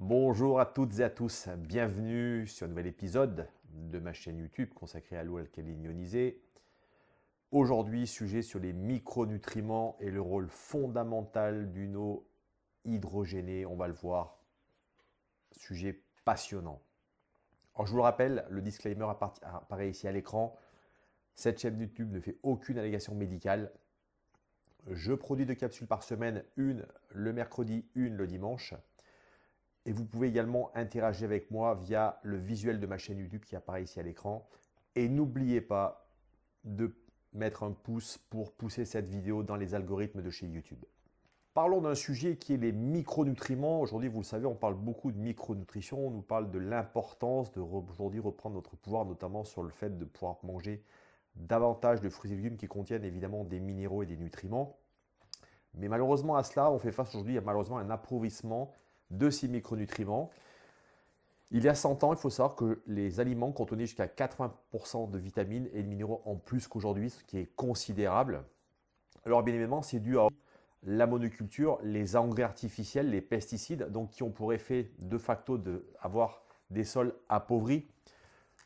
Bonjour à toutes et à tous, bienvenue sur un nouvel épisode de ma chaîne YouTube consacrée à l'eau alcaline ionisée. Aujourd'hui, sujet sur les micronutriments et le rôle fondamental d'une eau hydrogénée, on va le voir, sujet passionnant. Alors je vous le rappelle, le disclaimer apparaît ici à l'écran. Cette chaîne YouTube ne fait aucune allégation médicale. Je produis 2 capsules par semaine, une le mercredi, une le dimanche. Et vous pouvez également interagir avec moi via le visuel de ma chaîne YouTube qui apparaît ici à l'écran. Et n'oubliez pas de mettre un pouce pour pousser cette vidéo dans les algorithmes de chez YouTube. Parlons d'un sujet qui est les micronutriments. Aujourd'hui, vous le savez, on parle beaucoup de micronutrition. On nous parle de l'importance d'aujourd'hui reprendre notre pouvoir, notamment sur le fait de pouvoir manger davantage de fruits et légumes qui contiennent évidemment des minéraux et des nutriments. Mais malheureusement à cela, on fait face aujourd'hui à malheureusement un appauvrissement de ces micronutriments. Il y a 100 ans, il faut savoir que les aliments contenaient jusqu'à 80% de vitamines et de minéraux en plus qu'aujourd'hui, ce qui est considérable. Alors bien évidemment, c'est dû à la monoculture, les engrais artificiels, les pesticides, donc qui ont pour effet de facto d'avoir des sols appauvris.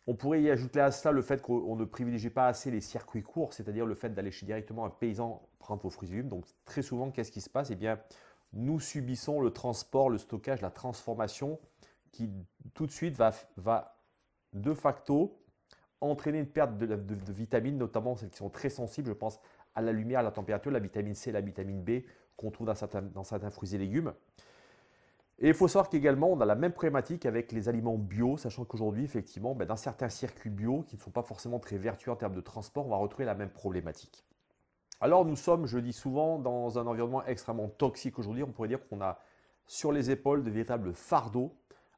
On pourrait y ajouter à cela le fait qu'on ne privilégie pas assez les circuits courts, c'est-à-dire le fait d'aller chez directement un paysan prendre vos fruits et légumes. Donc très souvent, qu'est-ce qui se passe? Eh bien, nous subissons le transport, le stockage, la transformation qui tout de suite va de facto entraîner une perte de vitamines, notamment celles qui sont très sensibles. Je pense à la lumière, à la température, la vitamine C, la vitamine B qu'on trouve dans certains fruits et légumes. Et il faut savoir qu'également, on a la même problématique avec les aliments bio, sachant qu'aujourd'hui, effectivement, dans certains circuits bio qui ne sont pas forcément très vertueux en termes de transport, on va retrouver la même problématique. Alors nous sommes, je le dis souvent, dans un environnement extrêmement toxique aujourd'hui. On pourrait dire qu'on a sur les épaules de véritables fardeaux,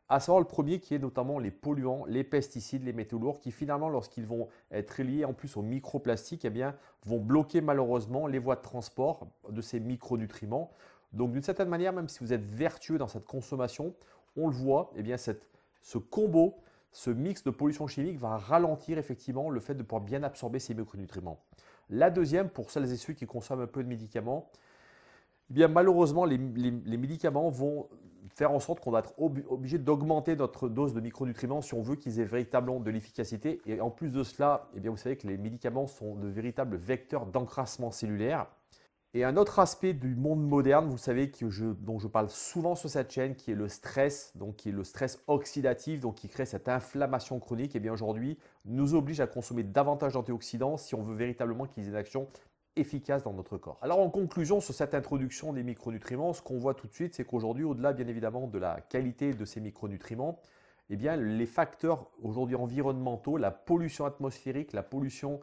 à savoir le premier qui est notamment les polluants, les pesticides, les métaux lourds, qui finalement, lorsqu'ils vont être liés en plus aux microplastiques, eh bien, vont bloquer malheureusement les voies de transport de ces micronutriments. Donc d'une certaine manière, même si vous êtes vertueux dans cette consommation, on le voit, eh bien, ce combo, ce mix de pollution chimique va ralentir effectivement le fait de pouvoir bien absorber ces micronutriments. La deuxième, pour celles et ceux qui consomment un peu de médicaments, eh bien malheureusement, les médicaments vont faire en sorte qu'on va être obligé d'augmenter notre dose de micronutriments si on veut qu'ils aient véritablement de l'efficacité. Et en plus de cela, eh bien vous savez que les médicaments sont de véritables vecteurs d'encrassement cellulaire. Et un autre aspect du monde moderne, vous savez, dont je parle souvent sur cette chaîne, qui est le stress, donc qui est le stress oxydatif, donc qui crée cette inflammation chronique, et bien aujourd'hui, nous oblige à consommer davantage d'antioxydants si on veut véritablement qu'ils aient une action efficace dans notre corps. Alors en conclusion, sur cette introduction des micronutriments, ce qu'on voit tout de suite, c'est qu'aujourd'hui, au-delà bien évidemment de la qualité de ces micronutriments, eh bien les facteurs aujourd'hui environnementaux, la pollution atmosphérique, la pollution,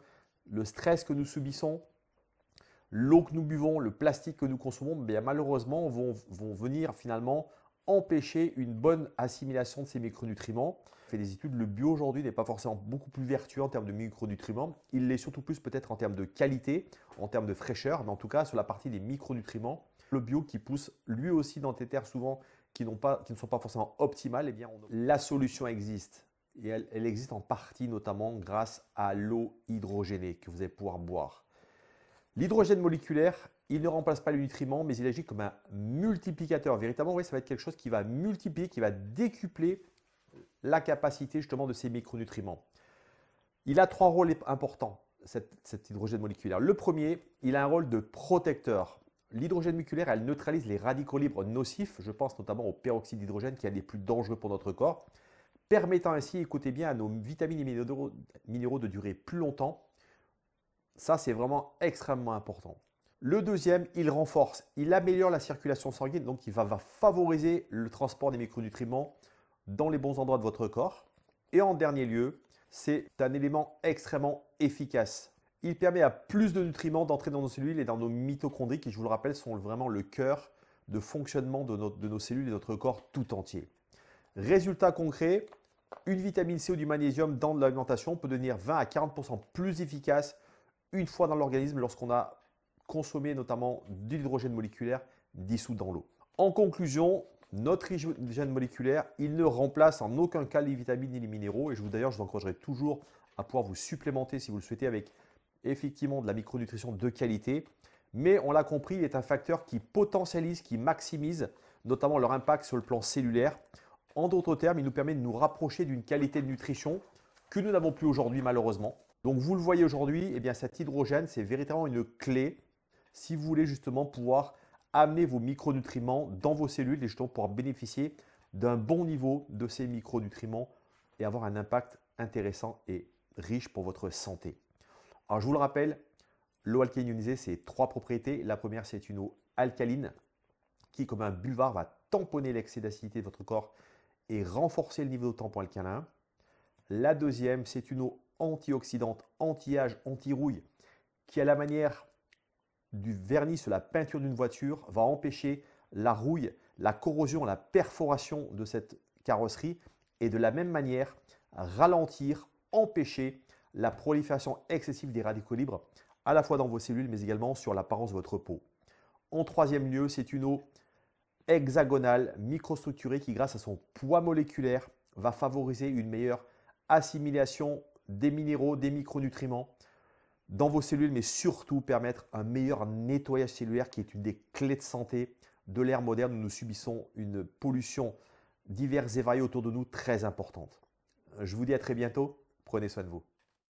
le stress que nous subissons, l'eau que nous buvons, le plastique que nous consommons, bien malheureusement, vont venir finalement empêcher une bonne assimilation de ces micronutriments. On fait des études, le bio aujourd'hui n'est pas forcément beaucoup plus vertueux en termes de micronutriments. Il l'est surtout plus peut-être en termes de qualité, en termes de fraîcheur, mais en tout cas sur la partie des micronutriments. Le bio qui pousse lui aussi dans des terres souvent qui ne sont pas forcément optimales, eh bien la solution existe. Et elle existe en partie notamment grâce à l'eau hydrogénée que vous allez pouvoir boire. L'hydrogène moléculaire, il ne remplace pas les nutriments, mais il agit comme un multiplicateur. Véritablement, oui, ça va être quelque chose qui va multiplier, qui va décupler la capacité justement de ces micronutriments. Il a 3 rôles importants, cet hydrogène moléculaire. Le premier, il a un rôle de protecteur. L'hydrogène moléculaire, elle neutralise les radicaux libres nocifs, je pense notamment au peroxyde d'hydrogène qui est un des plus dangereux pour notre corps, permettant ainsi, écoutez bien, à nos vitamines et minéraux de durer plus longtemps. Ça, c'est vraiment extrêmement important. Le deuxième, il renforce, il améliore la circulation sanguine, donc il va favoriser le transport des micronutriments dans les bons endroits de votre corps. Et en dernier lieu, c'est un élément extrêmement efficace. Il permet à plus de nutriments d'entrer dans nos cellules et dans nos mitochondries, qui, je vous le rappelle, sont vraiment le cœur de fonctionnement de nos cellules et de notre corps tout entier. Résultat concret, une vitamine C ou du magnésium dans de l'alimentation peut devenir 20 à 40% plus efficace une fois dans l'organisme lorsqu'on a consommé notamment de l'hydrogène moléculaire dissous dans l'eau. En conclusion, notre hydrogène moléculaire, il ne remplace en aucun cas les vitamines ni les minéraux. Et d'ailleurs, je vous encouragerai toujours à pouvoir vous supplémenter si vous le souhaitez avec effectivement de la micronutrition de qualité. Mais on l'a compris, il est un facteur qui potentialise, qui maximise notamment leur impact sur le plan cellulaire En d'autres termes, il nous permet de nous rapprocher d'une qualité de nutrition que nous n'avons plus aujourd'hui malheureusement. Donc vous le voyez aujourd'hui, eh bien cet hydrogène, c'est véritablement une clé si vous voulez justement pouvoir amener vos micronutriments dans vos cellules et justement pouvoir bénéficier d'un bon niveau de ces micronutriments et avoir un impact intéressant et riche pour votre santé. Alors je vous le rappelle, l'eau alcaline ionisée, c'est 3 propriétés. La première, c'est une eau alcaline qui, comme un bulvare, va tamponner l'excès d'acidité de votre corps et renforcer le niveau de tampon alcalin. La deuxième, c'est une eau antioxydante, anti-âge, anti-rouille, qui à la manière du vernis sur la peinture d'une voiture va empêcher la rouille, la corrosion, la perforation de cette carrosserie et de la même manière ralentir, empêcher la prolifération excessive des radicaux libres à la fois dans vos cellules mais également sur l'apparence de votre peau. En troisième lieu, c'est une eau hexagonale, microstructurée qui grâce à son poids moléculaire va favoriser une meilleure assimilation des minéraux, des micronutriments dans vos cellules, mais surtout permettre un meilleur nettoyage cellulaire qui est une des clés de santé de l'ère moderne où nous subissons une pollution diverse et variée autour de nous très importante. Je vous dis à très bientôt, prenez soin de vous.